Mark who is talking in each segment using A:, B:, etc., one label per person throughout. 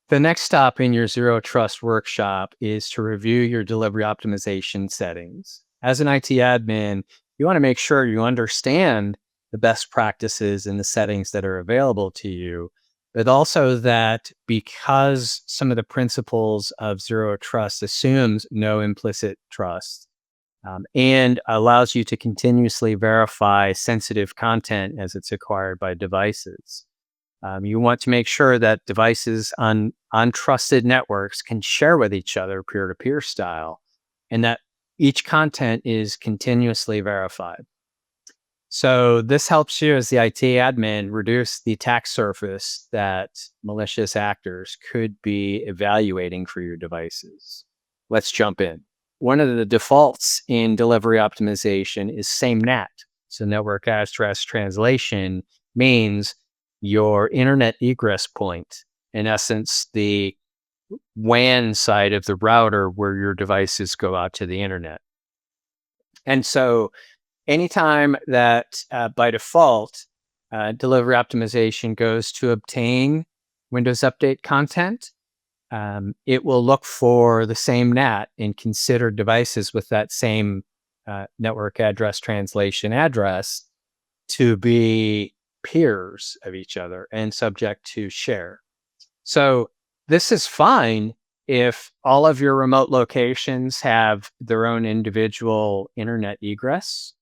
A: The next stop in your Zero Trust workshop is to review your delivery optimization settings. As an IT admin, you want to make sure you understand the best practices and the settings that are available to you, but also that because some of the principles of Zero Trust assumes no implicit trust, and allows you to continuously verify sensitive content as it's acquired by devices. You want to make sure that devices on trusted networks can share with each other peer to peer style, and that each content is continuously verified. So, this helps you as the IT admin reduce the attack surface that malicious actors could be evaluating for your devices. Let's jump in. One of the defaults in delivery optimization is same NAT. So, network address translation means your internet egress point, in essence, the WAN side of the router where your devices go out to the internet. And so, anytime that by default, delivery optimization goes to obtain Windows Update content, it will look for the same NAT and consider devices with that same network address translation address to be peers of each other and subject to share. So this is fine if all of your remote locations have their own individual internet egress.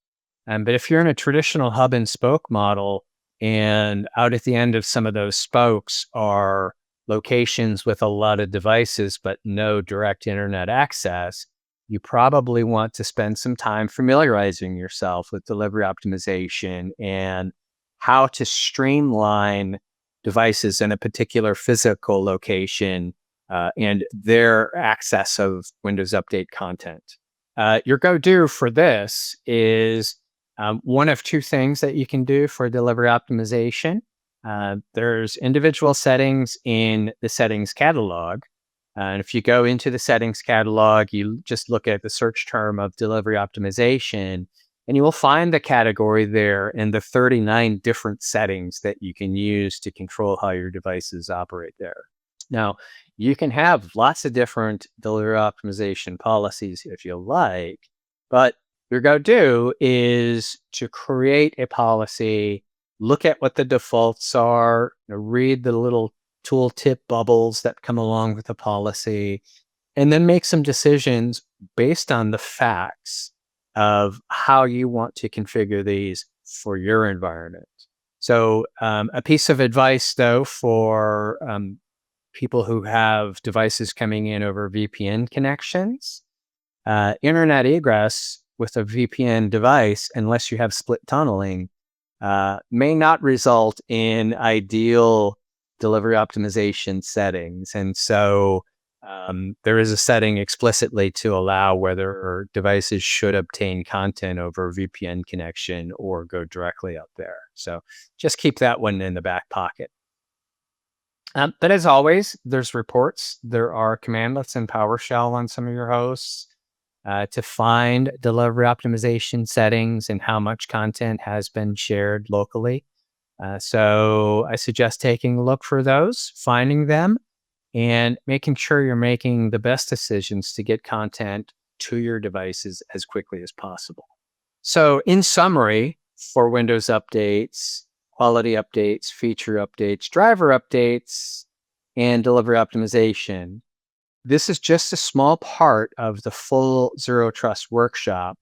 A: But if you're in a traditional hub and spoke model and out at the end of some of those spokes are locations with a lot of devices but no direct internet access, you probably want to spend some time familiarizing yourself with delivery optimization and how to streamline devices in a particular physical location and their access of Windows Update content. Your go-do for this is one of two things that you can do for delivery optimization. There's individual settings in the settings catalog. And if you go into the settings catalog, you just look at the search term of delivery optimization, and you will find the category there and the 39 different settings that you can use to control how your devices operate there. Now, you can have lots of different delivery optimization policies if you like, but your go-to is to create a policy, look at what the defaults are, read the little tooltip bubbles that come along with the policy, and then make some decisions based on the facts of how you want to configure these for your environment. So, a piece of advice, though, for people who have devices coming in over VPN connections, internet egress with a VPN device, unless you have split tunneling, may not result in ideal delivery optimization settings. And so there is a setting explicitly to allow whether devices should obtain content over a VPN connection or go directly up there. So just keep that one in the back pocket. But as always, there's reports. There are commandlets in PowerShell on some of your hosts to find delivery optimization settings and how much content has been shared locally. So I suggest taking a look for those, finding them, and making sure you're making the best decisions to get content to your devices as quickly as possible. So in summary, for Windows updates, quality updates, feature updates, driver updates, and delivery optimization, this is just a small part of the full Zero Trust workshop.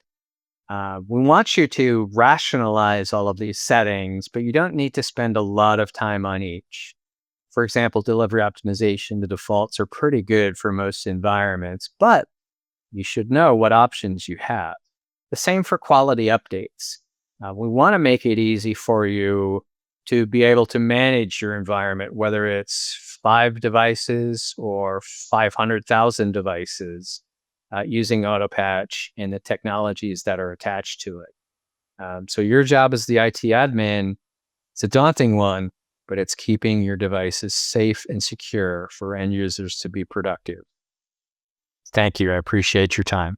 A: We want you to rationalize all of these settings, but you don't need to spend a lot of time on each. For example, delivery optimization, the defaults are pretty good for most environments, but you should know what options you have. The same for quality updates. We want to make it easy for you to be able to manage your environment, whether it's 5 devices or 500,000 devices, using Autopatch and the technologies that are attached to it. So your job as the IT admin, it's a daunting one, but it's keeping your devices safe and secure for end users to be productive. Thank you. I appreciate your time.